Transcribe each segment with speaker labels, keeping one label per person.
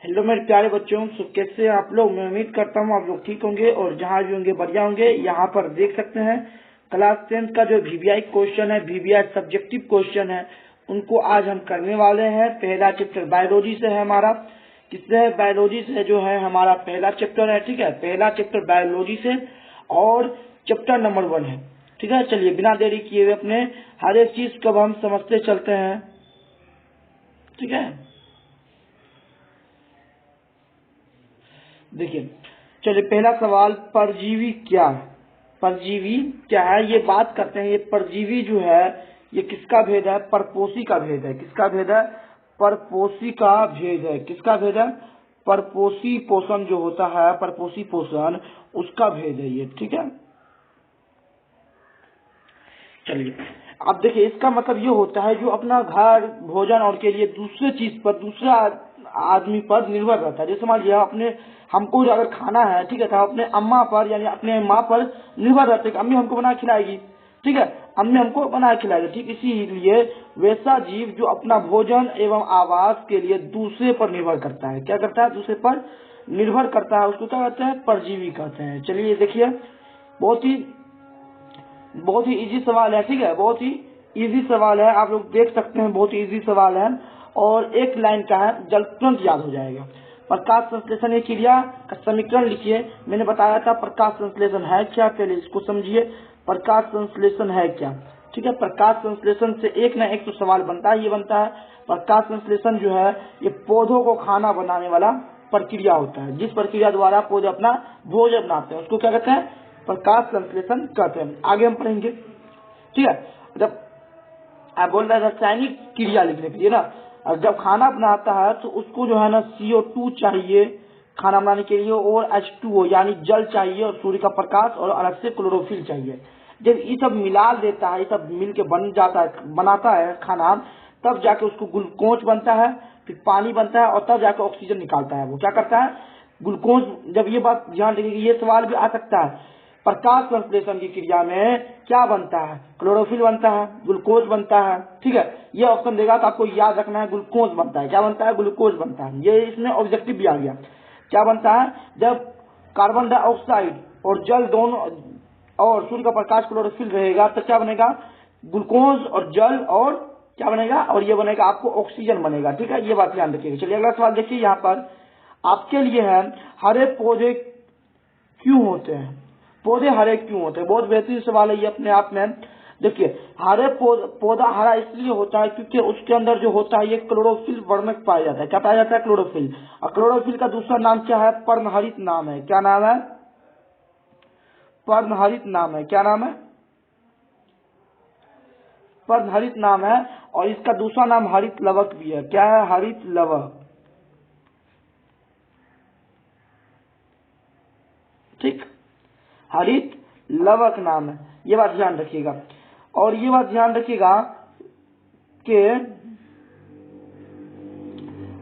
Speaker 1: Hello मेरे प्यारे बच्चों, कैसे हैं आप लोग। मैं उम्मीद करता हूँ आप लोग ठीक होंगे और जहाँ भी होंगे बढ़िया होंगे। यहाँ पर देख सकते हैं क्लास 10 का जो वीवीआई क्वेश्चन है, वीवीआई सब्जेक्टिव क्वेश्चन है, उनको आज हम करने वाले हैं। पहला चैप्टर बायोलॉजी से है हमारा। किससे है? बायोलॉजी से जो है हमारा पहला चैप्टर है। ठीक है, पहला चैप्टर बायोलॉजी से और चैप्टर नंबर 1 है। ठीक है, चलिए बिना देरी किए हुए अपने हर एक चीज को हम समझते चलते हैं। ठीक है, देखिए चलिए पहला सवाल, परजीवी क्या है? परजीवी क्या है ये बात करते हैं। ये परजीवी जो है ये किसका भेद है? परपोषी का भेद है। किसका भेद है? परपोषी का भेद है। किसका भेद है? परपोषी पोषण जो होता है, परपोषी पोषण, उसका भेद है ये। ठीक है, चलिए अब देखिए इसका मतलब ये होता है जो अपना घर भोजन और के लिए दूसरे चीज पर, दूसरा आदमी पर निर्भर रहता है। जैसे मान लिया अपने हमको अगर खाना है, ठीक है, तो अपने अम्मा पर यानी अपने माँ पर निर्भर रहते हैं कि अम्मी हमको बना खिलाएगी। ठीक है, अम्मी हमको बना खिलाएगी। ठीक इसीलिए वैसा जीव जो अपना भोजन एवं आवास के लिए दूसरे पर निर्भर करता है, क्या करता है? दूसरे पर निर्भर करता है, उसको क्या कहते हैं? परजीवी कहते हैं। चलिए देखिए बहुत ही इजी सवाल है। ठीक है, बहुत ही इजी सवाल है, आप लोग देख सकते हैं, बहुत ही इजी सवाल है और एक लाइन का है, जल तुरंत याद हो जाएगा। प्रकाश संश्लेषण ये क्रिया का समीकरण लिखिए। मैंने बताया था प्रकाश संश्लेषण है क्या, पहले इसको समझिए। प्रकाश संश्लेषण है क्या? ठीक है, प्रकाश संश्लेषण से एक न एक तो सवाल बनता है। ये बनता है प्रकाश संश्लेषण जो है ये पौधों को खाना बनाने वाला प्रक्रिया होता है। जिस प्रक्रिया द्वारा पौधे अपना भोजन बनाते हैं उसको क्या कहते हैं? प्रकाश संश्लेषण कहते हैं। आगे हम पढ़ेंगे। ठीक है, जब आप बोल रहे हैं रासायनिक क्रिया लिखने के लिए ना, और जब खाना बनाता है तो उसको जो है ना CO2 चाहिए खाना बनाने के लिए, और H2O यानी जल चाहिए, और सूर्य का प्रकाश, और अलग से क्लोरोफिल चाहिए। जब ये सब मिला देता है, ये सब मिल के बन जाता है, बनाता है खाना, तब जाके उसको ग्लूकोज बनता है, फिर पानी बनता है, और तब जाके ऑक्सीजन निकालता है। वो क्या करता है? ग्लूकोज। जब ये बात ध्यान रखिए, ये सवाल भी आ सकता है, प्रकाश संश्लेषण की क्रिया में क्या बनता है? क्लोरोफिल बनता है, ग्लूकोज बनता है। ठीक है, ये ऑप्शन देगा तो आपको याद रखना है, ग्लूकोज बनता है। क्या बनता है? ग्लूकोज बनता है। ये इसमें ऑब्जेक्टिव भी आ गया। क्या बनता है? जब कार्बन डाइऑक्साइड और जल दोनों और सूर्य का प्रकाश क्लोरोफिल रहेगा तो क्या बनेगा? ग्लूकोज और जल, और क्या बनेगा? और ये बनेगा आपको ऑक्सीजन बनेगा। ठीक है, ये बात ध्यान रखिएगा। चलिए अगला सवाल देखिए, यहाँ पर आपके लिए है, हरे पौधे क्यों होते हैं? पौधे हरे क्यों होते हैं? बहुत बेहतरीन सवाल है ये अपने आप में। देखिए हरे पौधा हरा इसलिए होता है क्योंकि उसके अंदर जो होता है ये क्लोरोफिल वर्णक पाया जाता है। क्या पाया जाता है? क्लोरोफिल। और क्लोरोफिल का दूसरा नाम क्या है? पर्णहरित नाम है। क्या नाम है? पर्णहरित नाम है। क्या नाम है? पर्णहरित नाम है। और इसका दूसरा नाम हरित लवक भी है। क्या है? हरित लवक। ठीक, हरित लवक नाम है। ये बात ध्यान रखिएगा। और ये बात ध्यान रखिएगा कि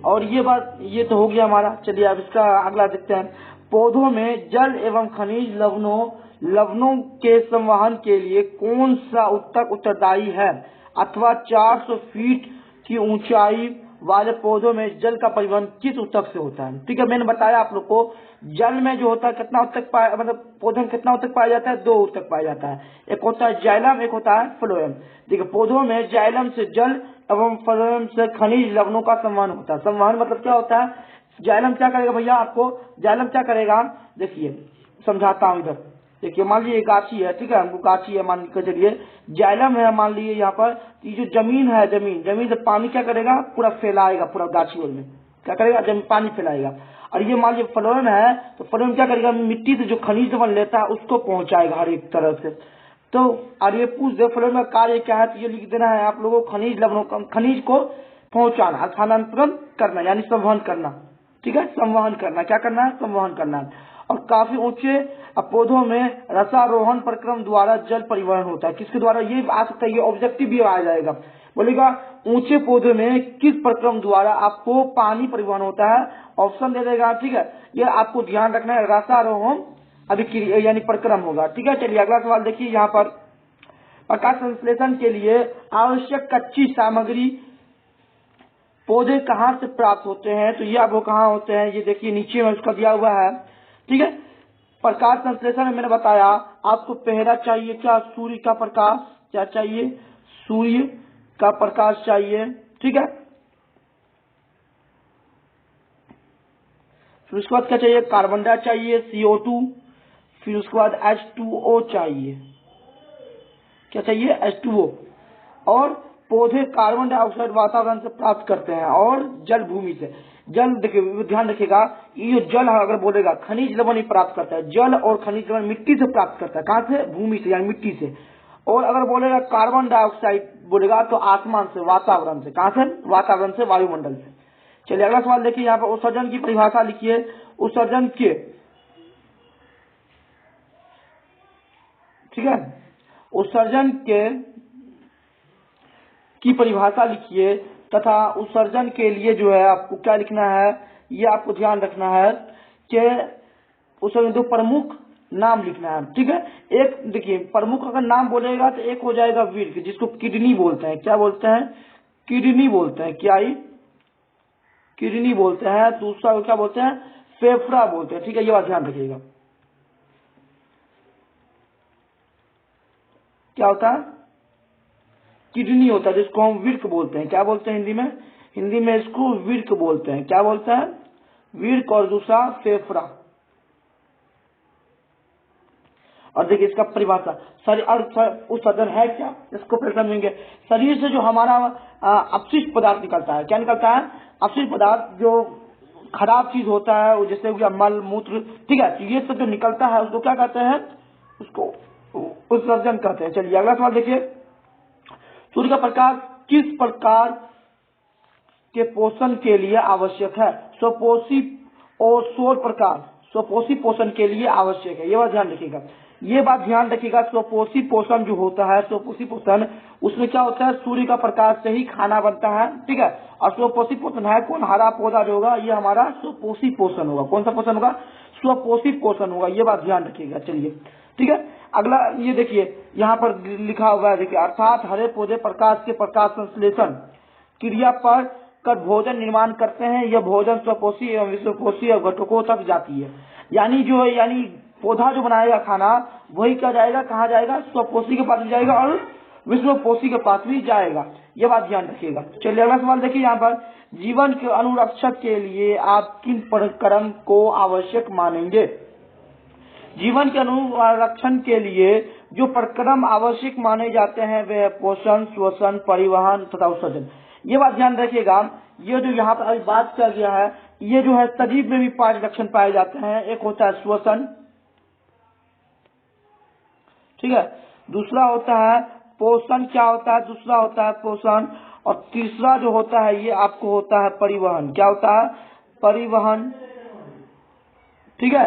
Speaker 1: और ये तो हो गया हमारा। चलिए अब इसका अगला देखते हैं। पौधों में जल एवं खनिज लवणों के संवहन के लिए कौन सा ऊतक उत्तरदायी है? अथवा 400 फीट की ऊंचाई वाले पौधों में जल का परिवहन किस ऊतक से होता है? ठीक है, मैंने बताया आप लोग को, जल में जो होता है कितना ऊतक पाया, मतलब पौधों में कितना ऊतक पाया जाता है? 2 ऊतक पाया जाता है। एक होता है जाइलम, एक होता है फ्लोएम। देखिए पौधों में जाइलम से जल एवं फ्लोएम से खनिज लवणों का संवहन होता है। संवहन मतलब क्या होता है? जाइलम क्या करेगा भैया? आपको जाइलम क्या करेगा? देखिए समझाता हूँ इधर। देखिए मान लीजिए गाछी है, ठीक है, हमको गाछी है मान के चलिए, जाइलम है मान लीजिए यहाँ पर, ये जो जमीन है, जमीन से पानी क्या करेगा? पूरा फैलाएगा, पूरा गाछी में क्या करेगा? जमीन पानी फैलाएगा। और ये मान लीजिए फ्लोएम है, तो फ्लोएम क्या करेगा? मिट्टी से जो खनिज लवण लेता है उसको पहुंचाएगा हर एक तरह से। तो और ये पूछ दे फ्लोएम का कार्य क्या है, तो ये लिख देना है आप लोगों को, खनिज को पहुंचाना, स्थानांतरण करना, यानी संवहन करना। ठीक है, संवहन करना। क्या करना है? संवहन करना है। और काफी ऊंचे पौधों में रसारोहण प्रक्रम द्वारा जल परिवहन होता है। किसके द्वारा? ये आ सकता है, ये ऑब्जेक्टिव भी आ जाएगा। बोलेगा ऊंचे पौधे में किस प्रक्रम द्वारा आपको पानी परिवहन होता है? ऑप्शन दे देगा। ठीक है, ये आपको ध्यान रखना है, रसारोहण अभिक्रिया यानी प्रक्रम होगा। ठीक है, चलिए अगला सवाल देखिए। यहाँ पर प्रकाश संश्लेषण के लिए आवश्यक कच्ची सामग्री पौधे कहाँ से प्राप्त होते हैं, तो ये आपको कहाँ होते हैं, ये देखिए नीचे में उसका दिया हुआ है। ठीक है, प्रकाश संश्लेषण में मैंने बताया आपको पहला चाहिए क्या, सूर्य का प्रकाश, क्या चाहिए, सूर्य का प्रकाश चाहिए। ठीक है, फिर उसके बाद क्या चाहिए, कार्बन डाइऑक्साइड चाहिए, CO2, फिर उसके बाद H2O चाहिए, क्या चाहिए, H2O। और पौधे कार्बन डाइऑक्साइड वातावरण से प्राप्त करते हैं और जल भूमि से। जल देखिए ध्यान रखिएगा, ये जो जल है अगर बोलेगा खनिज लवण ही प्राप्त करता है, जल और खनिज लवण मिट्टी से प्राप्त करता है, कहाँ से, भूमि से यानी मिट्टी से। और अगर बोलेगा कार्बन डाइऑक्साइड बोलेगा तो आसमान से, वातावरण से, कहाँ से, वातावरण से, वायुमंडल से। चलिए अगला सवाल देखिए, यहाँ पर उत्सर्जन की परिभाषा लिखिए, उत्सर्जन के, ठीक है, उत्सर्जन के की परिभाषा लिखिए तथा उत्सर्जन के लिए जो है आपको क्या लिखना है, ये आपको ध्यान रखना है कि उत्सर्जन दो प्रमुख नाम लिखना है। ठीक है, एक देखिए प्रमुख अगर नाम बोलेगा तो एक हो जाएगा विर्क, जिसको किडनी बोलते हैं, क्या बोलते हैं, किडनी बोलते हैं, क्या ही किडनी बोलते हैं। दूसरा को क्या बोलते हैं, फेफड़ा बोलते हैं। ठीक है, ये बात ध्यान रखिएगा, क्या होता है, किडनी होता है, जिसको हम विर्क बोलते हैं, क्या बोलते हैं हिंदी में, हिंदी में इसको विर्क बोलते हैं, क्या बोलते हैं, विर्क। और दूसरा फेफड़ा। और देखिए इसका परिभाषा, शरीर और उत्सर्जन है क्या, इसको फिर समझेंगे। शरीर से जो हमारा अपशिष्ट पदार्थ निकलता है, क्या निकलता है, अपशिष्ट पदार्थ, जो खराब चीज होता है, जैसे मल मूत्र, ठीक है, ये सब जो निकलता है उसको क्या कहते हैं, उसको उत्सर्जन कहते हैं। चलिए अगला सवाल देखिए, सूर्य का प्रकाश किस प्रकार के पोषण के लिए आवश्यक है, स्वपोषी और सौर प्रकाश स्वपोषी पोषण के लिए आवश्यक है, ये बात ध्यान रखिएगा, ये बात ध्यान रखिएगा। स्वपोषी पोषण जो होता है, स्वपोषी पोषण, उसमें क्या होता है, सूर्य का प्रकाश से ही खाना बनता है। ठीक है, और स्वपोषी पोषण है कौन, हरा पौधा जो होगा ये हमारा स्वपोषी पोषण होगा। कौन सा पोषण होगा, स्वपोषी पोषण होगा, ये बात ध्यान रखिएगा। चलिए ठीक है, अगला ये देखिए यहाँ पर लिखा हुआ है, देखिए अर्थात हरे पौधे प्रकाश के प्रकाश संश्लेषण क्रिया पर कर भोजन निर्माण करते हैं, यह भोजन स्वपोषी एवं विश्वपोषी और घटकों तक जाती है। यानी जो है, यानी पौधा जो बनाएगा खाना वही क्या जाएगा, कहाँ जाएगा, स्वपोषी के पास भी जाएगा और विश्वपोषी के पास भी जाएगा, ये बात ध्यान रखिएगा। चलिए अगला सवाल देखिए, यहाँ पर जीवन के अनुरक्षक के लिए आप किन प्रकरण को आवश्यक मानेंगे। जीवन के अनुरक्षण के लिए जो प्रक्रम आवश्यक माने जाते हैं वे है पोषण, श्वसन, परिवहन तथा उत्सर्जन। ये बात ध्यान रखिएगा, ये जो यहाँ पर बात किया गया है, ये जो है सजीव में भी 5 लक्षण पाए जाते हैं। एक होता है श्वसन, ठीक है, दूसरा होता है पोषण, क्या होता है, दूसरा होता है पोषण, और तीसरा जो होता है ये आपको होता है परिवहन, क्या होता है, परिवहन। ठीक है,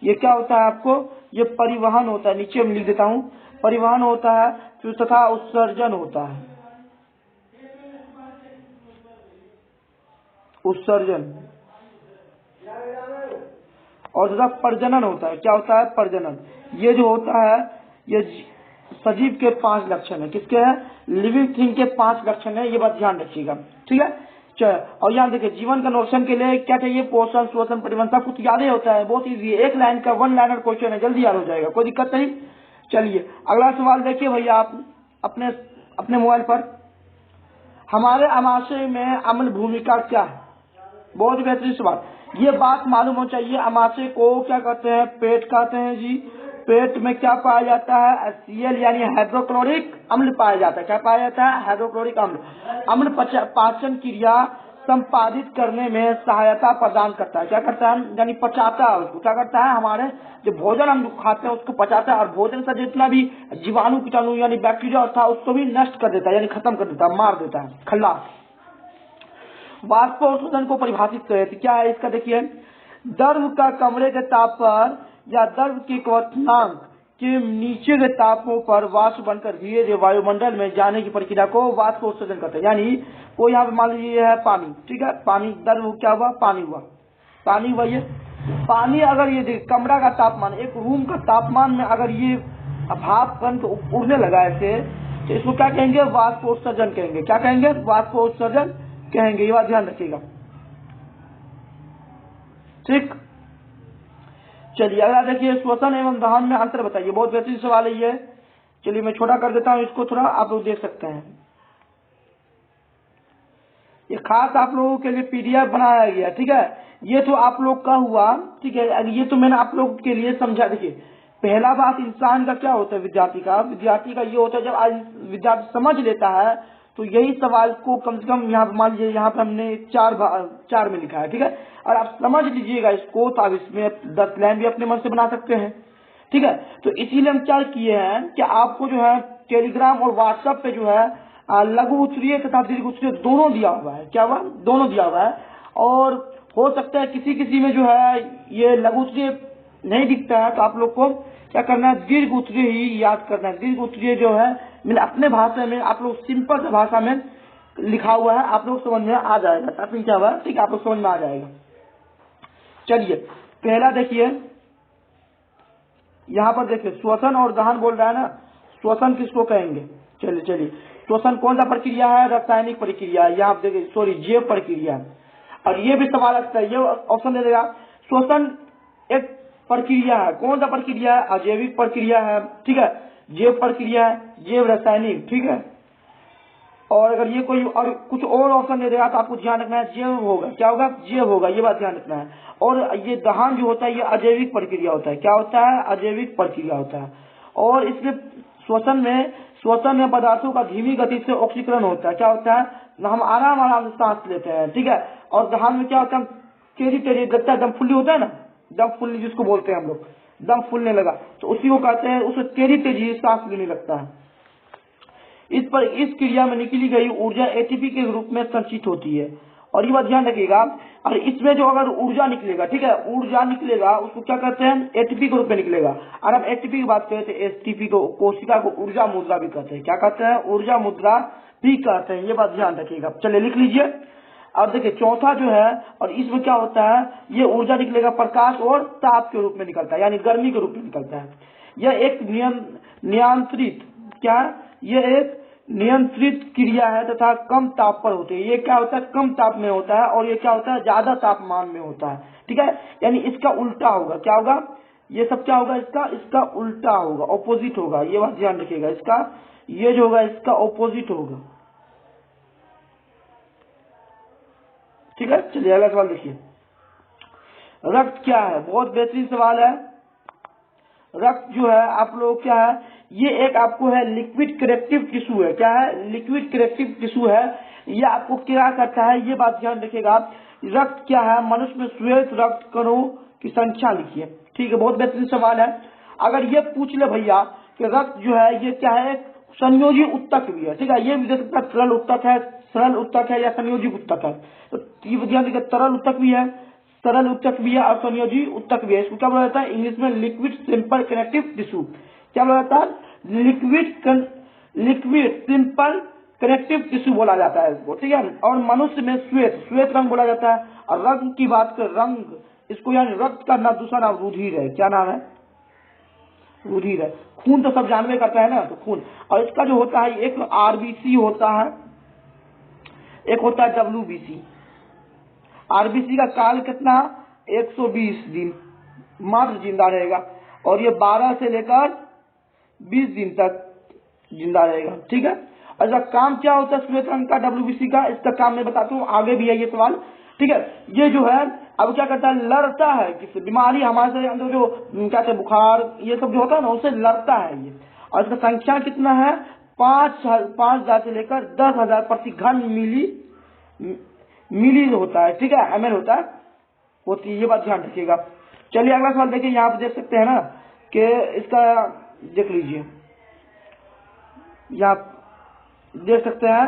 Speaker 1: ये क्या होता है आपको, ये परिवहन होता है, नीचे में लिख देता हूँ, परिवहन होता है, फिर तथा उत्सर्जन होता है, उत्सर्जन, और तथा प्रजनन होता है, क्या होता है, प्रजनन। ये जो होता है ये सजीव के 5 लक्षण है, किसके हैं, लिविंग थिंग के 5 लक्षण है, ये बात ध्यान रखिएगा। ठीक है, चलिए और यहाँ देखिए जीवन का अनुरक्षण के लिए क्या चाहिए, पोषण, श्वसन, परिवहन, सब कुछ याद ही होता है, बहुत इजी है, एक लाइन का 1 लाइनर क्वेश्चन है, जल्दी याद हो जाएगा, कोई दिक्कत नहीं। चलिए अगला सवाल देखिए भैया, आप अपने मोबाइल पर, हमारे अमाशय में अम्ल भूमिका क्या है, बहुत बेहतरीन सवाल, ये बात मालूम हो चाहिए। अमाशय को क्या कहते हैं, पेट कहते हैं जी। पेट में क्या पाया जाता है, HCl यानी हाइड्रोक्लोरिक अम्ल पाया जाता है, क्या पाया जाता है, हाइड्रोक्लोरिक अम्ल। अम्ल पाचन क्रिया संपादित करने में सहायता प्रदान करता है, क्या करता है, यानी पचाता है उसको, क्या करता है, हमारे जो भोजन हम खाते हैं उसको पचाता है, और भोजन का जितना भी जीवाणु कीटाणु यानी बैक्टीरिया था उसको भी नष्ट कर देता है, यानी खत्म कर देता है, मार देता है, खल्लास। वाष्पोत्सर्जन को परिभाषित करें तो क्या है इसका, देखिए द्रव का कमरे के ताप पर या द्रव के क्वथनांक के नीचे के तापों पर वाष्प बनकर धीरे धीरे वायुमंडल में जाने की प्रक्रिया को वाष्पोत्सर्जन कहते हैं। यानी वो यहाँ पे मान लीजिए है पानी, ठीक है, पानी द्रव क्या हुआ, पानी हुआ, पानी हुआ, ये पानी अगर ये कमरा का तापमान, एक रूम का तापमान में अगर ये भाप कण उड़ने लगा ऐसे, तो इसको क्या कहेंगे, वाष्पोत्सर्जन कहेंगे, क्या कहेंगे, वाष्पोत्सर्जन कहेंगे, ये बात ध्यान रखिएगा। ठीक, चलिए अगला देखिए, श्वसन एवं दहन में अंतर बताइए। बहुत बेहतरीन सवाल है ये। चलिए मैं छोटा कर देता हूं इसको थोड़ा, आप लोग देख सकते हैं। ये खास आप लोगों के लिए पीडीएफ बनाया गया, ठीक है। ये तो आप लोग का हुआ, ठीक है। ये तो मैंने आप लोग के लिए समझा। देखिए पहला बात, इंसान का क्या होता है, विद्यार्थी का ये होता है, जब आज विद्यार्थी समझ लेता है तो यही सवाल को कम से कम यहाँ पर मान लीजिए, यहाँ पर हमने चार में लिखा है, ठीक है। और आप समझ लीजिएगा इसको, तो आप इसमें 10 लाइन भी अपने मन से बना सकते हैं, ठीक है। तो इसीलिए हम क्या किए हैं कि आपको जो है टेलीग्राम और व्हाट्सएप पे जो है लघु उत्तरीय तथा दीर्घ उत्तरीय दोनों दिया हुआ है। क्या हुआ, दोनों दिया हुआ है। और हो सकता है किसी किसी में जो है ये लघु उत्तरीय नहीं दिखता है, तो आप लोग को क्या करना है, दीर्घ उत्तरीय ही याद करना है। दीर्घ उत्तरीय जो है मैंने अपने भाषा में, आप लोग सिंपल से भाषा में लिखा हुआ है, आप लोग समझ में आ जाएगा। टाइपिंग क्या हुआ, ठीक है, आप लोग समझ में आ जाएगा। चलिए पहला देखिए, यहाँ पर देखिए श्वसन और दहन बोल रहा है ना। श्वसन किसको कहेंगे, चलिए श्वसन कौन सा प्रक्रिया है, रासायनिक प्रक्रिया है, या आप देखिए सॉरी जैव प्रक्रिया है। और ये भी सवाल आता है, ये ऑप्शन दे देगा। श्वसन एक प्रक्रिया है, कौन सा प्रक्रिया है, अजैविक प्रक्रिया है, ठीक है। जैव प्रक्रिया है, जैव रासायनिक, ठीक है। और अगर ये कोई और कुछ और ऑप्शन दे देगा तो आपको ध्यान रखना है जैव होगा। क्या होगा, जैव होगा, ये बात ध्यान रखना है। और ये दहन जो होता है ये अजैविक प्रक्रिया होता है। क्या होता है, अजैविक प्रक्रिया होता है। और इसलिए श्वसन में पदार्थों का धीमी गति से ऑक्सीकरण होता है। क्या होता है, हम आराम से सांस लेते हैं, ठीक है। और दहन में क्या होता है, तेजी लगता है, दम फुल्ली होता है ना, दम फुल्ली जिसको बोलते हैं हम लोग, दम फूलने लगा, तो उसी को कहते हैं, उसे तेजी सांस लेने लगता है। इस क्रिया में निकली गई ऊर्जा एटीपी के रूप में संचित होती है। और ये बात ध्यान रखिएगा, और इसमें जो अगर ऊर्जा निकलेगा, ठीक है, ऊर्जा निकलेगा, उसको क्या कहते हैं, एटीपी के रूप में निकलेगा। और हम एटीपी की बात करें तो एटीपी को, कोशिका को ऊर्जा मुद्रा भी कहते हैं। क्या कहते हैं, ऊर्जा मुद्रा भी कहते हैं, ये बात ध्यान रखिएगा। चलिए लिख लीजिए। और देखिए चौथा जो है, और इसमें क्या होता है, ये ऊर्जा निकलेगा प्रकाश और ताप के रूप में निकलता है, यानी गर्मी के रूप में निकलता है। यह एक नियंत्रित, क्या, यह एक नियंत्रित क्रिया है तथा कम ताप पर होती है। ये क्या होता है, कम ताप में होता है, और ये क्या होता है, ज्यादा तापमान में होता है, ठीक है। यानी इसका उल्टा होगा। क्या होगा, ये सब क्या होगा, इसका उल्टा होगा, ऑपोजिट होगा। ये बात ध्यान रखिएगा, इसका ये जो होगा इसका ऑपोजिट होगा, ठीक है। चलिए अगला सवाल देखिए, रक्त क्या है। बहुत बेहतरीन सवाल है। रक्त जो है आप लोग क्या है, ये एक आपको है लिक्विड करेक्टिव टिश्यू है। क्या है, लिक्विड करेक्टिव टिश्यू है। ये आपको क्या करता है, ये बात ध्यान रखिएगा। रक्त क्या है, मनुष्य में श्वेत रक्त कणों की संख्या लिखिए, ठीक है। बहुत बेहतरीन सवाल है। अगर ये पूछ ले भैया कि रक्त जो है ये क्या है, संयोजी उत्तक भी है, ठीक है। ये भी देख सकता है सरल उत्तक है या संयोजी उत्तक है। तो ये ध्यान रखिए, तरल उत्तक भी है, सरल उत्तक भी है और संयोजी उत्तक भी है। इसको क्या बोला जाता है, इंग्लिश में लिक्विड सिंपल कनेक्टिव टिश्यू। क्या बोला जाता है, लिक्विड सिंपल कनेक्टिव टिश्यू बोला जाता है इसको, ठीक है। और मनुष्य में श्वेत रंग बोला जाता है। और रंग की बात कर, रंग इसको यानी रक्त का ना दूसरा नाम रुधिर है। क्या नाम है, रुधिर है। खून तो सब जानवे करता है ना, तो खून। और इसका जो होता है, एक आरबीसी होता है, एक होता है डब्ल्यूबीसी। आरबीसी का काल कितना, 120 दिन मात्र जिंदा रहेगा, और ये 12 से लेकर 20 दिन तक जिंदा रहेगा, ठीक है। और इसका काम क्या होता है श्वेत रंग का, डब्ल्यूबीसी का, इसका काम मैं बताता हूँ, आगे भी है ये सवाल, ठीक है। ये जो है अब क्या करता है, लड़ता है किसी बीमारी, हमारे से अंदर जो क्या कहते हैं बुखार, ये सब जो होता है ना, उससे लड़ता है ये। और इसका संख्या कितना है, 5,000 से लेकर 10,000 प्रति घन मिली होता है, ठीक है, ml होता है, होती है। ये बात ध्यान रखिएगा। चलिए अगला सवाल देखिए, यहाँ पे देख सकते हैं ना कि इसका देख लीजिए, यहाँ देख सकते हैं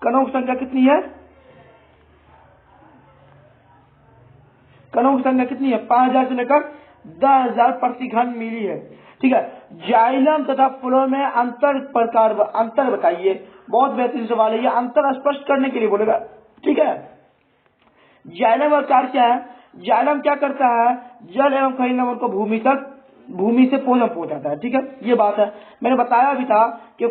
Speaker 1: कणों की संख्या कितनी है, कणों की संख्या कितनी है, 5,000 से लेकर 10,000 प्रति घन मिली है, ठीक है। जाइलम तथा फ्लोएम में अंतर बताइए। बहुत बेहतरीन सवाल है, ये अंतर स्पष्ट करने के लिए बोलेगा, ठीक है। जाइलम का कार्य क्या है, जाइलम क्या करता है, जल एवं खनिज लवण को भूमि से पोषण पहुंचाता है, ठीक है। ये बात है, मैंने बताया भी था कि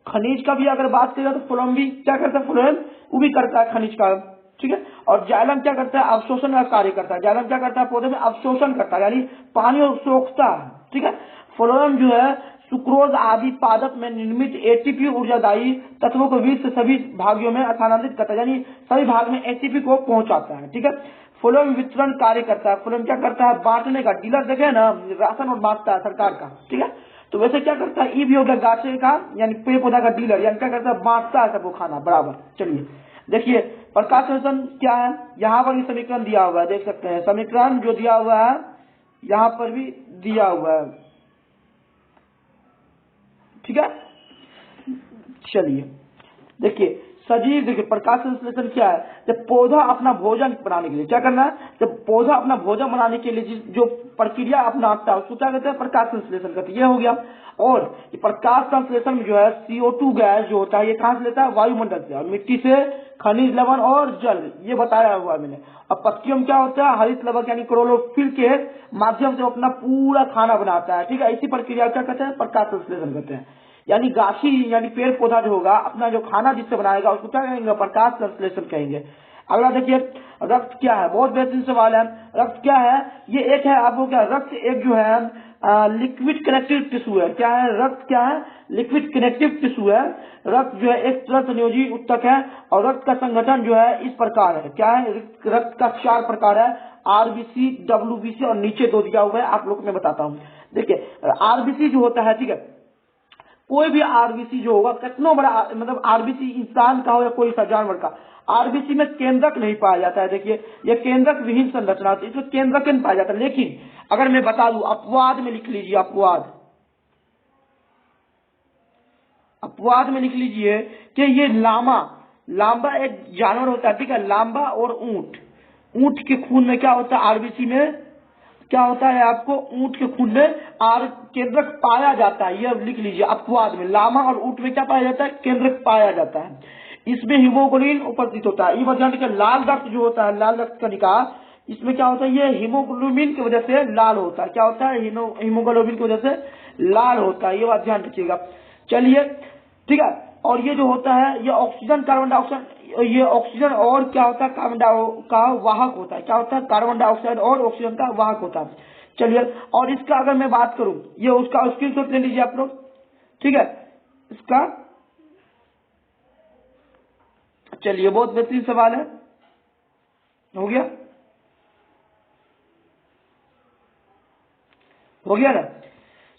Speaker 1: खनिज का भी अगर बात करें तो फ्लोएम भी क्या करता है, फ्लोएम वो भी करता है खनिज का, ठीक है। और जाइलम क्या करता है, अवशोषण का कार्य करता है। जाइलम क्या करता है, पौधे में अवशोषण करता है, यानी पानी और सोखता है, ठीक है। फ्लोएम जो है सुक्रोज आदि पादप में निर्मित एटीपी ऊर्जादायी तत्वों को विष से सभी भागों में स्थानांतरित करता है, यानी सभी भाग में एटीपी को पहुंचाता है, ठीक है। फ्लोएम वितरण कार्य करता है। फ्लोएम क्या करता है, बांटने का, डीलर देखे ना, राशन और बांटता है सरकार का, ठीक है। तो वैसे क्या करता है, ई भी हो गया गाछे का, यानी पेड़ पौधा का डीलर, यानी क्या करता है, बांटता है सबको खाना बराबर। चलिए देखिए प्रकाश संश्लेषण क्या है, यहाँ पर भी समीकरण दिया हुआ है, देख सकते हैं समीकरण जो दिया हुआ है यहाँ पर भी दिया हुआ है, ठीक है। चलिए देखिए सजीव, देखिए प्रकाश संश्लेषण क्या है, जब पौधा अपना भोजन बनाने के लिए क्या करना है, जब पौधा अपना भोजन बनाने के लिए जो प्रक्रिया अपनाता है उसको क्या कहते हैं, प्रकाश संश्लेषण कहते हैं। ये हो गया। और ये प्रकाश संश्लेषण में जो है CO2 गैस जो होता है ये कहां से लेता है, वायुमंडल से, और मिट्टी से, खनिज लवण और जल, ये बताया हुआ है मैंने। और पत्तियों में क्या होता है, हरित लवक यानी क्लोरोफिल के माध्यम से अपना पूरा खाना बनाता है, ठीक है। इसी प्रक्रिया क्या कहते हैं, प्रकाश संश्लेषण कहते हैं। यानी गाछी यानी पेड़ पौधा जो होगा अपना जो खाना जिससे बनाएगा उसको क्या कहेंगे, प्रकाश संश्लेषण कहेंगे। अगला देखिए रक्त क्या है, बहुत बेहतरीन सवाल है। रक्त क्या है, ये एक है आपको क्या, रक्त एक जो है लिक्विड कनेक्टिव टिश्यू है। क्या है, रक्त क्या है, लिक्विड कनेक्टिव टिश्यू है। रक्त जो है एक तरह संयोजी उत्तक है, और रक्त का संगठन जो है इस प्रकार है। क्या है, रक्त का 4 प्रकार है, आरबीसी, डब्ल्यूबीसी और नीचे 2 दिया हुआ है, आप लोग को मैं बताता हूँ। देखिए आरबीसी जो होता है, ठीक है, कोई भी आरबीसी जो होगा, कितना बड़ा मतलब आरबीसी इंसान का हो या कोई सा जानवर का, आरबीसी में केंद्रक नहीं पाया जाता है। देखिए ये केंद्रक विहीन संरचना होती है, इसमें केंद्रक नहीं पाया जाता। लेकिन अगर मैं बता दूं, अपवाद में लिख लीजिए, अपवाद, अपवाद में लिख लीजिए कि ये लामा, लांबा एक जानवर होता है, ठीक है, लांबा और ऊंट, ऊंट के खून में क्या होता है, आरबीसी में क्या होता है, आपको ऊंट के खून में आर केंद्रक पाया जाता है। यह लिख लीजिए अपवाद में, लामा और ऊंट में क्या पाया जाता है, केंद्रक पाया जाता है। इसमें हीमोग्लोबिन उपस्थित होता है। ये वजह के लाल रक्त जो होता है, लाल रक्त कणिका, इसमें क्या होता है, ये हीमोग्लोबिन की वजह से लाल होता है। क्या होता है, हीमोग्लोबिन की वजह से लाल होता है, ये बात ध्यान रखिएगा। चलिए ठीक है। और ये जो होता है ये ऑक्सीजन, कार्बन डाइऑक्साइड, ये ऑक्सीजन और क्या होता है, कार्बन डाइऑक्साइड का वाहक होता है। क्या होता है, कार्बन डाइऑक्साइड और ऑक्सीजन का वाहक होता है। चलिए और इसका अगर मैं बात करूं, ये उसका स्क्रीनशॉट ले लीजिए आप लोग, ठीक है इसका। चलिए बहुत बेहतरीन सवाल है, हो गया, हो गया ना।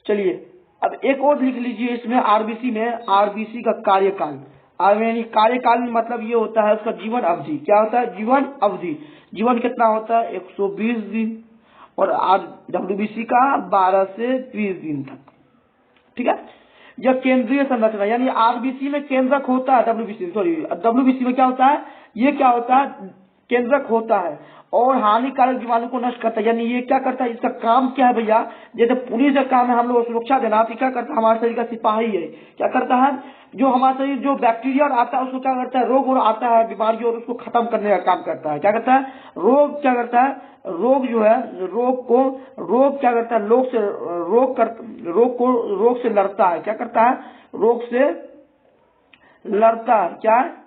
Speaker 1: चलिए अब एक और लिख लीजिए इसमें, आरबीसी में, आरबीसी का कार्यकाल, यानी कार्यकाल में मतलब ये होता है उसका जीवन अवधि। क्या होता है, जीवन अवधि, जीवन कितना होता है, 120 दिन, और डब्ल्यूबीसी का 12 से 20 दिन तक, ठीक है। यह केंद्रीय संरचना, यानी आरबीसी में केंद्रक होता है, डब्ल्यूबीसी में क्या होता है, ये क्या होता है, केंद्रक होता है और हानिकारक जीवाणु को नष्ट करता है। यानी ये क्या करता है, इसका काम क्या है भैया, जैसे पुलिस का काम है हम लोग सुरक्षा देना, तो क्या करता है, हमारे शरीर का सिपाही है, क्या करता है, जो हमारे शरीर जो बैक्टीरिया आता है उसको क्या करता है, रोग और आता है बीमारी, और उसको खत्म करने का काम करता है। क्या करता है, रोग क्या करता है, रोग जो है, रोग क्या करता है, रोग से लड़ता है। क्या करता है, रोग से लड़ता है, क्या है,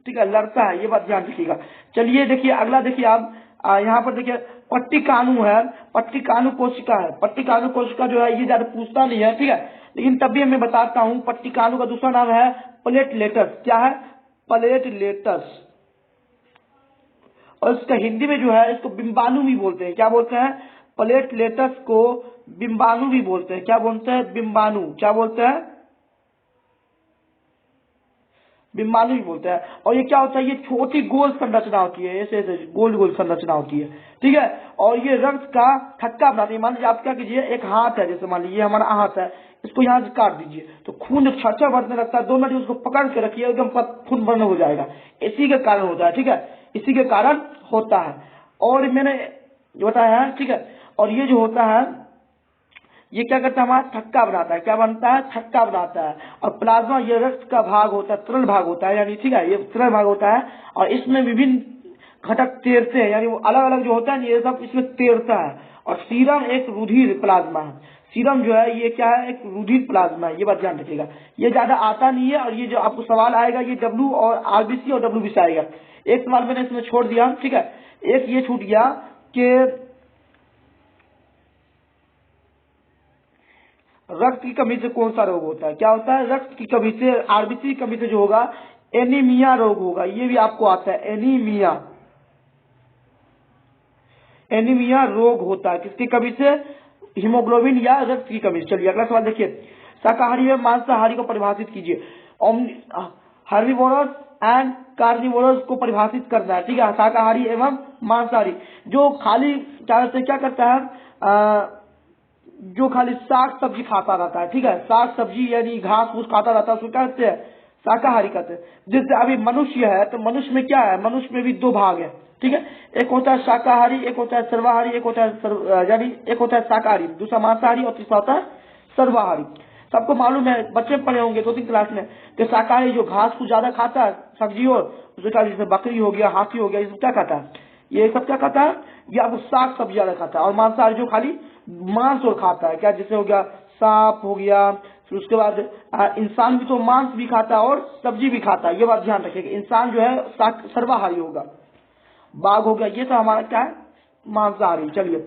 Speaker 1: ठीक है, लड़ता है, ये बात ध्यान रखिएगा। चलिए देखिए अगला, देखिए आप यहाँ पर देखिए पट्टिकाणु है, पट्टिकाणु कोशिका है। पट्टिकाणु कोशिका जो है ये ज्यादा पूछता नहीं है, ठीक है, लेकिन तब भी मैं बताता हूँ। पट्टिकाणु का दूसरा नाम है प्लेटलेटस। क्या है, प्लेटलेटस, और इसका हिंदी में जो है इसको बिंबाणु भी बोलते हैं। क्या बोलते हैं, प्लेटलेटस को बिंबाणु भी बोलते हैं। क्या बोलते हैं, बिंबाणु, क्या बोलते हैं, बिंबाणु भी बोलते हैं। और ये क्या होता है, ये छोटी गोल संरचना होती है, ऐसे ऐसे गोल गोल संरचना होती है, ठीक है। और ये रक्त का थक्का बनाती है। मान लीजिए आप क्या कीजिए, एक हाथ है, जैसे मान लीजिए हमारा हाथ है, इसको यहाँ से काट दीजिए तो खून छरछर बढ़ने लगता है। 2 मिनट उसको पकड़ के रखिए, एकदम खून बढ़ने हो जाएगा। इसी के कारण होता है, ठीक है, इसी के कारण होता है। और मैंने बताया है, ठीक है। और ये जो होता है ये क्या करता है, हमारा थक्का बनाता है। क्या बनता है, थक्का बनाता है। और प्लाज्मा ये रक्त का भाग होता है, तरल भाग होता है, यानी ठीक है, ये तरल भाग होता है। और इसमें विभिन्न घटक तैरते हैं, यानी वो अलग अलग जो होता है ये सब इसमें तैरता है। और सीरम एक रुधिर प्लाज्मा है, सीरम जो है ये क्या है, एक रुधिर प्लाज्मा है, ये बात ध्यान रखिएगा। ये ज्यादा आता नहीं है, और ये जो आपको सवाल आएगा ये डब्ल्यू और आरबीसी और डब्ल्यूबीसी आएगा। एक सवाल मैंने इसमें छोड़ दिया, ठीक है। एक ये छूट गया कि रक्त की कमी से कौन सा रोग होता है, क्या होता है, रक्त की कमी से, आरबीसी की कमी से जो होगा एनीमिया रोग होगा। ये भी आपको आता है, एनीमिया, एनीमिया रोग होता है किसकी कमी से, हीमोग्लोबिन या रक्त की कमी से। चलिए अगला सवाल देखिए, शाकाहारी एवं मांसाहारी को परिभाषित कीजिए। हर्बीवोरस एंड कार्निवोरस को परिभाषित करना है, ठीक है। शाकाहारी एवं मांसाहारी, जो खाली क्या करता है, जो खाली साग सब्जी खाता रहता है, ठीक है, साग सब्जी यानी घास फूस खाता रहता है, उसको क्या कहते हैं, शाकाहारी कहते हैं। जैसे अभी मनुष्य है, तो मनुष्य में क्या है, मनुष्य में भी दो भाग है, ठीक है। एक होता है शाकाहारी, एक होता है सर्वाहारी, एक होता है यानी एक होता है शाकाहारी, दूसरा मांसाहारी और तीसरा होता है सर्वाहारी। सबको मालूम है, बच्चे पढ़े होंगे 2-3 क्लास में, कि शाकाहारी जो घास फूस ज्यादा खाता है, सब्जी, और उसका जैसे बकरी हो गया, हाथी हो गया, ये सब क्या खाता है, ये सब क्या खाता है, ये आपको साग सब्जी ज्यादा खाता है। और मांसाहारी जो खाली मांस और खाता है, क्या, जैसे हो गया सांप हो गया, फिर उसके बाद इंसान भी तो मांस भी खाता है और सब्जी भी खाता है, ये बात ध्यान रखिएगा। इंसान जो है सर्वाहारी होगा, बाघ हो गया, ये सब हमारा क्या है, मांसाहारी। चलिए,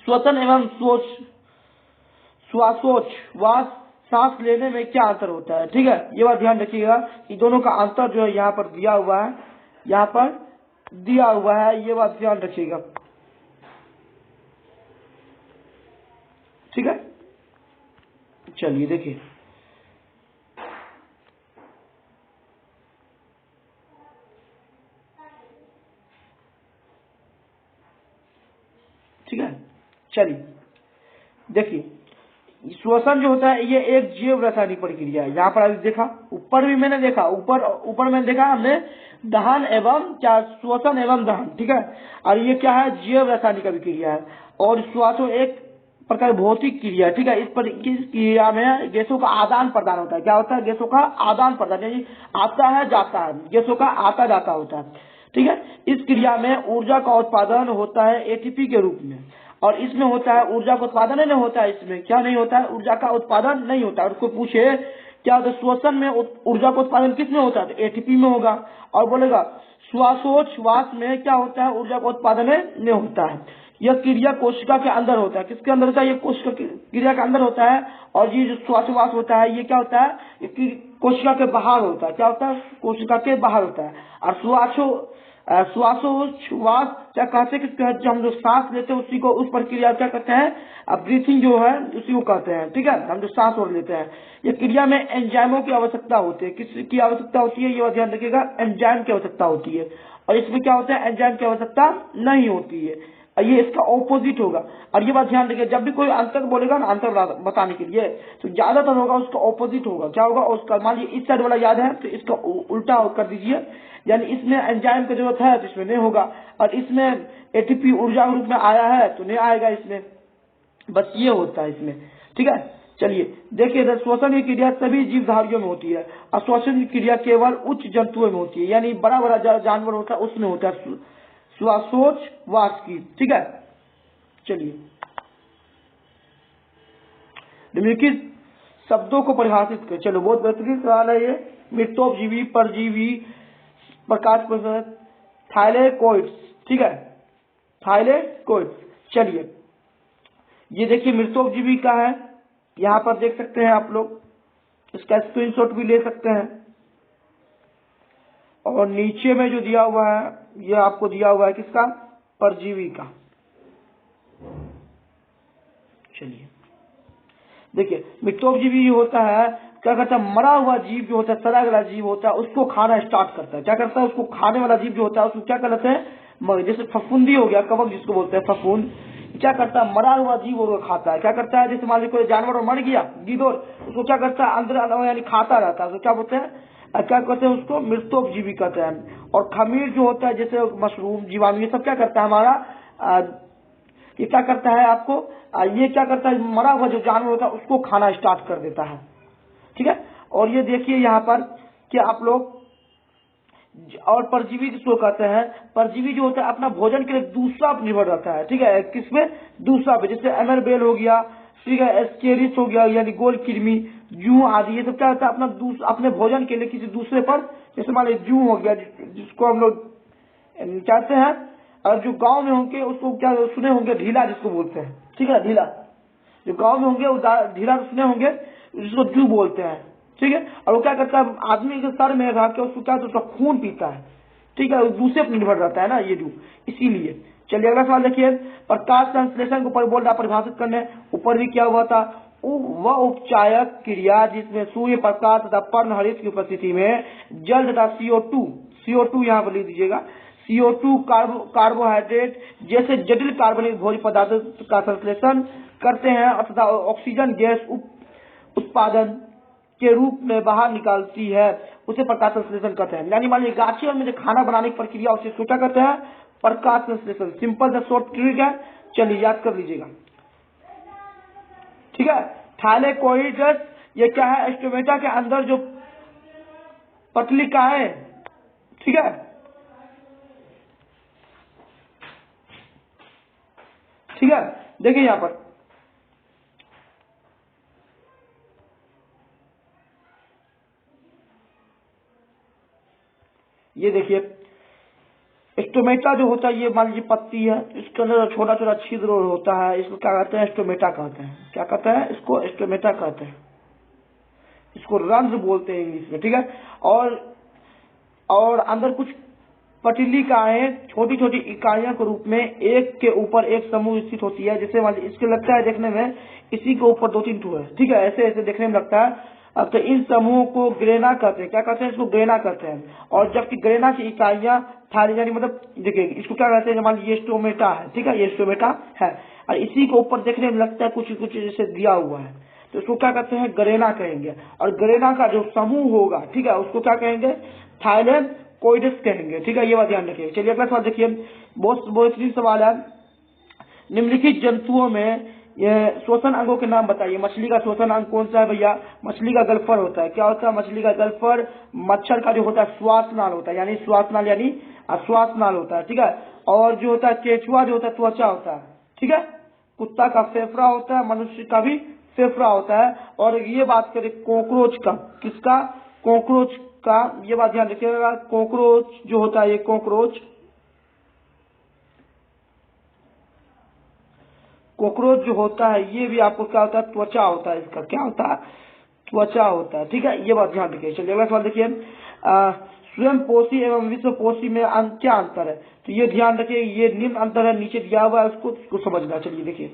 Speaker 1: श्वसन एवं श्वासोच्छ्वास, सांस लेने में क्या अंतर होता है, ठीक है, ये बात ध्यान रखिएगा कि दोनों का अंतर जो है यहाँ पर दिया हुआ है, यहाँ पर दिया हुआ है, ये बात ध्यान रखिएगा, ठीक है। चलिए देखिए, ठीक है। चलिए देखिए, श्वसन जो होता है ये एक जैव रासायनिक प्रक्रिया है। यहाँ पर अभी देखा, ऊपर भी मैंने देखा, ऊपर मैंने देखा हमने दहन एवं क्या, श्वसन एवं दहन, ठीक है। और ये क्या है, जैव रासायनिक अभिक्रिया है। और श्वासो एक प्रकार भौतिक क्रिया है, ठीक है। इस क्रिया में गैसों का आदान प्रदान होता है। क्या होता है, गैसों का आदान प्रदान, यानी आता है जाता है, गैसों का आता जाता होता है, ठीक है। इस क्रिया में ऊर्जा का उत्पादन होता है एटीपी के रूप में, और इसमें होता है ऊर्जा का उत्पादन नहीं होता है, इसमें क्या नहीं होता है, ऊर्जा का उत्पादन नहीं होता है। उसको पूछे क्या होता है, श्वसन में ऊर्जा का उत्पादन किसमें होता है, तो एटीपी में होगा। और बोलेगा श्वासोच्छ्वास में क्या होता है, ऊर्जा का उत्पादन में होता है। यह क्रिया कोशिका के अंदर होता है, किसके अंदर होता है, ये कोशिका क्रिया के अंदर होता है। और ये जो श्वासोच्छ्वास होता है ये क्या होता है, ये कोशिका के बाहर होता है। क्या होता है, कोशिका के बाहर होता है। और श्वासोच्छ्वास क्या कहते हैं, जो हम जो सांस लेते हैं उसी को, उस प्रक्रिया क्या कहते हैं, ब्रीथिंग जो है उसी को कहते हैं, ठीक है। हम जो सांस और लेते हैं, ये क्रिया में एंजाइमों की आवश्यकता होती है। किसकी आवश्यकता होती है, ये ध्यान रखिएगा, एंजाइम की आवश्यकता होती है। और इसमें क्या होता है, एंजाइम की आवश्यकता नहीं होती है, ये इसका ऑपोजिट होगा। और ये बात ध्यान रखिए, जब भी कोई अंतर बोलेगा ना, अंतर बताने के लिए, तो ज्यादातर होगा उसका ऑपोजिट होगा। क्या होगा उसका, मान लीजिए इस साइड वाला याद है तो इसका उल्टा कर दीजिए, यानी इसमें एंजाइम की जरूरत है तो इसमें नहीं होगा, और इसमें एटीपी ऊर्जा रूप में आया है तो नहीं आएगा इसमें। बस ये होता है इसमें, ठीक है। चलिए देखिए, श्वसन की क्रिया सभी जीवधारियों में होती है, और श्वसन की क्रिया केवल उच्च जंतुओं में होती है, यानी बड़ा बड़ा जानवर होता है उसमें होता है श्वासोच्छ्वास की, ठीक है। चलिए, निम्नलिखित शब्दों को परिभाषित कर। चलो, बहुत बेहतरीन सवाल है ये। मृतोपजीवी, परजीवी, प्रकाश प्रसरण, थाइलेकोइड्स, ठीक है, थाइलेकोइड्स। चलिए ये देखिए, मृतोपजीवी का है, यहाँ पर देख सकते हैं आप लोग, इसका स्क्रीनशॉट भी ले सकते हैं। और नीचे में जो दिया हुआ है, ये आपको दिया हुआ है किसका, परजीवी का। चलिए देखिए, मृतोपजीवी होता है, क्या करता है, मरा हुआ जीव जो होता है, सड़ा गला जीव होता है, उसको खाना स्टार्ट करता है। क्या करता है, उसको खाने वाला जीव जो होता है उसको क्या करते हैं, जैसे फफूंदी हो गया, कवक जिसको बोलते हैं फफूंद, क्या करता है, मरा हुआ जीव वो खाता है। क्या करता है, जैसे मान लीजिए कोई जानवर मर गया, गिद्धोर, उसको क्या करता है, अंदर यानी खाता रहता है, उसको क्या बोलते हैं, क्या कहते हैं, उसको मृतोपजीवी कहते हैं। और खमीर जो होता है, जैसे मशरूम, जीवाणु, ये सब क्या करता है हमारा, ये क्या करता है आपको, ये क्या करता है, मरा हुआ जो जानवर होता है उसको खाना स्टार्ट कर देता है, ठीक है। और ये देखिए यहाँ पर कि आप लोग, और परजीवी जिसको कहते हैं, परजीवी जो होता है अपना भोजन के लिए दूसरा पर निर्भर रहता है, ठीक है, किसमें, दूसरा पे, जैसे एमरबेल हो गया, ठीक है, एस्केरिस हो गया यानी गोल कृमि, जू आदि, ये सब क्या होता है अपने भोजन के लिए किसी दूसरे पर, जैसे मान लीजिए जू हो गया जिसको हम लोग कहते हैं, और जो गांव में होंगे उसको क्या सुने होंगे ढीला जिसको बोलते हैं, ठीक है, ढीला जो गांव में होंगे वो ढीला सुने होंगे जिसको जू बोलते हैं, ठीक है। और वो क्या करता है आदमी के सर में रख के उसको क्या उसका खून पीता है, ठीक है, दूसरे पर निर्भर रहता है ना ये जू, इसीलिए। चलिए अगला सवाल देखिए, प्रकाश संश्लेषण को ऊपर बोल रहा परिभाषित करने, ऊपर भी क्या हुआ था, वह उपचायक क्रिया जिसमें सूर्य प्रकाश तथा पर्णहरित की उपस्थिति में जल तथा CO2 यहाँ पर लिख दीजिएगा, CO2 कार्बोहाइड्रेट जैसे जटिल कार्बनिक भोज्य पदार्थों का संश्लेषण करते हैं तथा ऑक्सीजन गैस उत्पादन के रूप में बाहर निकालती है, उसे प्रकाश संश्लेषण कहते हैं। यानी मान लीजिए गाछी में जो खाना बनाने की प्रक्रिया उसे क्या कहते हैं, प्रकाश संश्लेषण। सिंपल द शॉर्ट ट्रिक है, चलिए याद कर लीजिएगा, ठीक है। थाइलेकोइड्स ये क्या है, स्टोमेटा के अंदर जो पटलिका है, ठीक है, ठीक है। देखिए यहाँ पर ये देखिए स्टोमेटा जो होता है, ये मान लीजिए पत्ती है, इसके अंदर छोटा छोटा छिद्र होता है, इसको क्या कहते हैं, स्टोमेटा कहते हैं। क्या कहते हैं इसको, स्टोमेटा कहते हैं, इसको रंध्र बोलते हैं इंग्लिश में, ठीक है। और अंदर कुछ पटलिकाएं छोटी छोटी इकाइयों के रूप में एक के ऊपर एक समूह स्थित होती है, जैसे मान लीजिए इसके लगता है देखने में इसी के ऊपर 2-3 ठो है, ठीक है, ऐसे ऐसे देखने में लगता है। अब तो इन समूहों को ग्रेना कहते हैं, क्या कहते हैं, इसको ग्रेना कहते हैं। और जबकि ग्रेना की इकाइयां थाली मतलब देखिए इसको क्या कहते हैं, मान लीजिए स्टोमेटा है, ठीक है, ये स्टोमेटा है, और इसी के ऊपर देखने में लगता है कुछ कुछ जैसे दिया हुआ है, तो इसको क्या कहते हैं, ग्रेना कहेंगे। और ग्रेना का जो समूह होगा, ठीक है, उसको क्या कहेंगे, थाइलेकोइड्स कहेंगे, ठीक है, ये बात ध्यान रखिए। चलिए अगला सवाल देखिए, बहुत बेहतरीन सवाल है, निम्नलिखित जंतुओं में ये श्वसन अंगों के नाम बताइए। मछली का श्वसन अंग कौन सा है भैया, मछली का गल्फर होता है। क्या होता है मछली का गल्फर, मच्छर का जो होता है श्वासनाल होता है, यानी श्वासनाल यानी श्वासनाल होता है, ठीक है। और जो होता है केचुआ जो होता है त्वचा होता है, ठीक है। कुत्ता का फेफड़ा होता है, मनुष्य का भी फेफड़ा होता है। और ये बात करें कॉकरोच का, किसका, कॉकरोच का, ये बात ध्यान रखिएगा, कॉकरोच जो होता है, ये कॉकरोच जो होता है ये भी आपको क्या होता है, त्वचा होता है, इसका क्या होता है, त्वचा होता है, ठीक है, ये बात ध्यान रखिए। चलिए अगला सवाल देखिए, स्वयं पोषी एवं विश्व पोषी में क्या अंतर है, तो ये ध्यान रखिए, ये निम्न अंतर है, नीचे दिया हुआ है, उसको समझना। चलिए देखिए,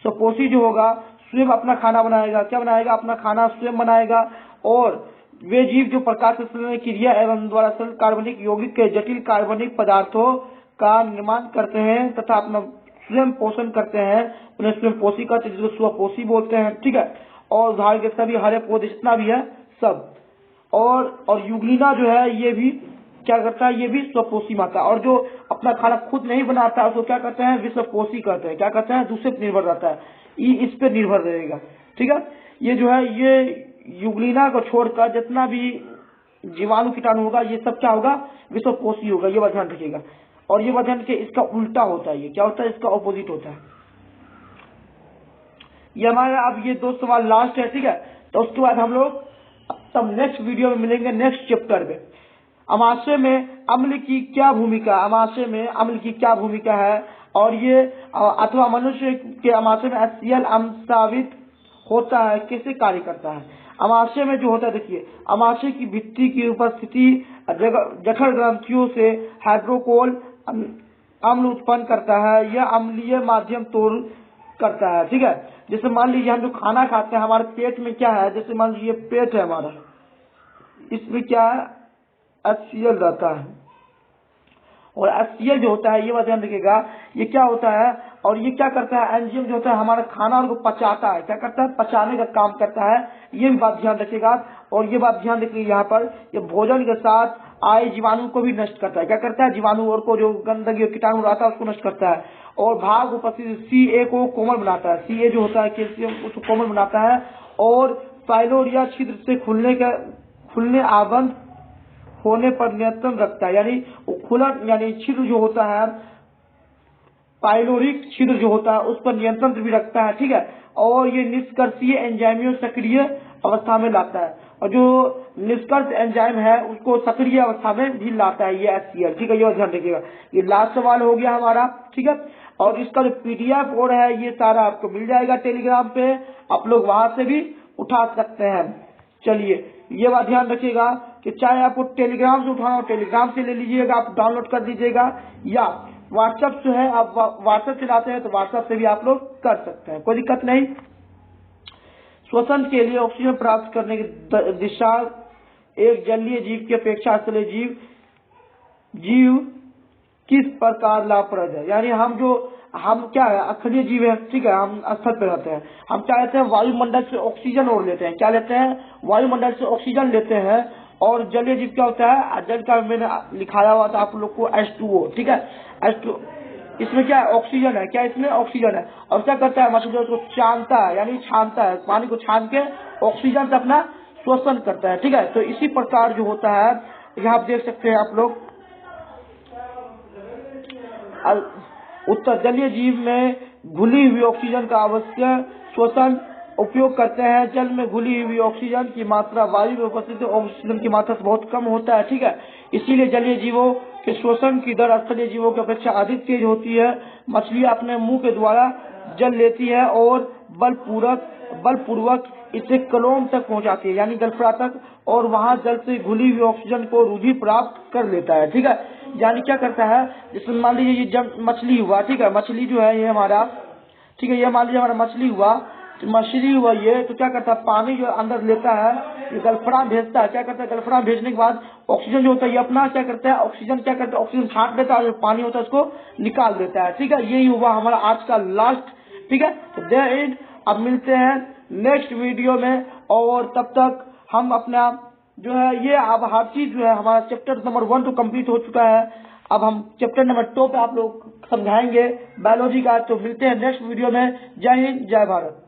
Speaker 1: स्वपोषी जो होगा स्वयं अपना खाना बनाएगा, क्या बनाएगा, अपना खाना स्वयं बनाएगा। और वे जीव जो प्रकाश संश्लेषण क्रिया एवं द्वारा सरल कार्बनिक यौगिक के जटिल कार्बनिक पदार्थों का निर्माण करते हैं तथा अपना स्वयं पोषण करते हैं, उन्हें स्वयं पोषी कहते हैं, जिसको स्वपोषी बोलते हैं, ठीक है। और उदाहरण के सभी हरे पौधे जितना भी है सब। और युग्लिना जो है ये भी क्या करता है, ये भी स्वपोषी माता। और जो अपना खाना खुद नहीं बनाता है उसको क्या कहते हैं, विश्वपोषी कहते हैं। क्या कहते हैं, दूसरे पर निर्भर रहता है, इस पे निर्भर रहेगा, ठीक है। ये जो है ये युग्लिना को छोड़कर जितना भी जीवाणु कीटाणु होगा ये सब क्या होगा, विश्वपोषी होगा, ये बात ध्यान रखिएगा। और ये बात ध्यान रखिए, इसका उल्टा होता है, ये क्या होता है, इसका ऑपोजिट होता है। ये हमारा अब ये 2 सवाल लास्ट है, ठीक है। तो उसके बाद हम लोग तब नेक्स्ट वीडियो में मिलेंगे, नेक्स्ट चैप्टर में। अमाशय में अम्ल की क्या भूमिका, अमाशय में अम्ल की क्या भूमिका है, और ये अथवा मनुष्य के अमाशय में HCl अम्लसावित होता है, कैसे कार्य करता है। अमाशय में जो होता है देखिए, अमाशय की भित्ति की उपस्थिति जठर ग्रंथियों से हाइड्रोकोल अम्ल उत्पन्न करता है, यह अम्लीय माध्यम तोड़ करता है, ठीक है। जैसे मान लीजिए हम जो खाना खाते हैं हमारे पेट में क्या है, जैसे मान लीजिए पेट है हमारा, इसमें क्या है, HCl रहता है। और HCl जो होता है ये बात ध्यान रखिएगा, ये क्या होता है, और ये क्या करता है, एंजाइम जो होता है हमारा खाना को पचाता है, क्या करता है, पचाने का काम करता है, ये भी बात ध्यान रखिएगा। और ये बात ध्यान रखिए यहाँ पर, ये भोजन के साथ आए जीवाणु को भी नष्ट करता है, क्या करता है, जीवाणु और को जो गंदगी और कीटाणु रहता है उसको नष्ट करता है। और भाग उपस्थित Ca को कोमल बनाता है, Ca जो होता है कैल्शियम उसको कोमल बनाता है। और पाइलोरिया छिद्र से खुलने आबंद होने पर नियंत्रण रखता है, यानी खुला यानी छिद्र जो होता है, पाइलोरिक छिद्र जो होता है उस पर नियंत्रण भी रखता है, ठीक है। और ये निष्कर्षीय एंजाइमों सक्रिय अवस्था में लाता है, और जो निष्कर्ष एंजाइम है उसको सक्रिय अवस्था में भी लाता है ये HCl। ठीक है, ये ध्यान रखिएगा। ये लास्ट सवाल हो गया हमारा। ठीक है, और इसका जो PDF कोड है ये सारा आपको मिल जाएगा टेलीग्राम पे, आप लोग वहां से भी उठा सकते हैं। चलिए, ये बात ध्यान रखिएगा कि चाहे आपको टेलीग्राम से उठाना हो टेलीग्राम से ले लीजिएगा, आप डाउनलोड कर दीजिएगा, या व्हाट्सएप जो है आप व्हाट्सएप चलाते हैं तो व्हाट्सएप से भी आप लोग कर सकते हैं, कोई दिक्कत नहीं। श्वसन के लिए ऑक्सीजन प्राप्त करने की दिशा एक जलीय जीव की अपेक्षा स्थलीय जीव किस प्रकार लाभप्रद है। यानी हम क्या है, अखंडीय जीव है। ठीक है, हम स्थल पे रहते हैं, हम क्या लेते हैं, वायुमंडल से ऑक्सीजन और लेते हैं। क्या लेते हैं, वायुमंडल से ऑक्सीजन लेते हैं। और जलीय जीव क्या होता है, जल का मैंने लिखाया हुआ था आप लोग को H2O। ठीक है, H2O इसमें क्या है, ऑक्सीजन है। क्या इसमें ऑक्सीजन है, और क्या करता है, मछली को छानता है, यानी छानता है, पानी को छान के ऑक्सीजन से अपना श्वसन करता है। ठीक है, तो इसी प्रकार जो होता है, यहाँ देख सकते हैं आप लोग, उत्तर जलीय जीव में घुली हुई ऑक्सीजन का आवश्यक श्वसन उपयोग करते हैं। जल में घुली हुई ऑक्सीजन की मात्रा वायु में उपस्थित ऑक्सीजन की मात्रा से बहुत कम होता है। ठीक है, इसीलिए जलीय जीवों के श्वसन की दर स्थलीय जीवों की अपेक्षा अधिक तेज होती है। मछलियां अपने मुंह के द्वारा जल लेती है और बलपूर्वक इसे कलोम तक पहुंचाती है, यानी गलफड़ा तक, और वहां जल से घुली हुई ऑक्सीजन को रुधि प्राप्त कर लेता है। ठीक है, यानी क्या करता है, जिसमें मान लीजिए ये जब मछली हुआ, ठीक है, मछली जो है ये हमारा, ठीक है, ये मान लीजिए हमारा मछली हुआ ये, तो क्या करता है, पानी जो अंदर लेता है, ये गलफड़ा भेजता है। क्या करता है, गलफड़ा भेजने के बाद ऑक्सीजन जो होता है ये अपना क्या करता है, ऑक्सीजन छांट लेता है, जो पानी होता है उसको निकाल देता है। ठीक है, यही हुआ हमारा आज का लास्ट। ठीक है, तो देयर एंड। अब मिलते हैं नेक्स्ट वीडियो में, और तब तक हम अपना जो है ये, अब हर चीज जो है हमारा चैप्टर नंबर 1 तो कंप्लीट हो चुका है। अब हम चैप्टर नंबर 2 पे आप लोग समझाएंगे बायोलॉजी का। तो मिलते हैं नेक्स्ट वीडियो में। जय हिंद, जय भारत।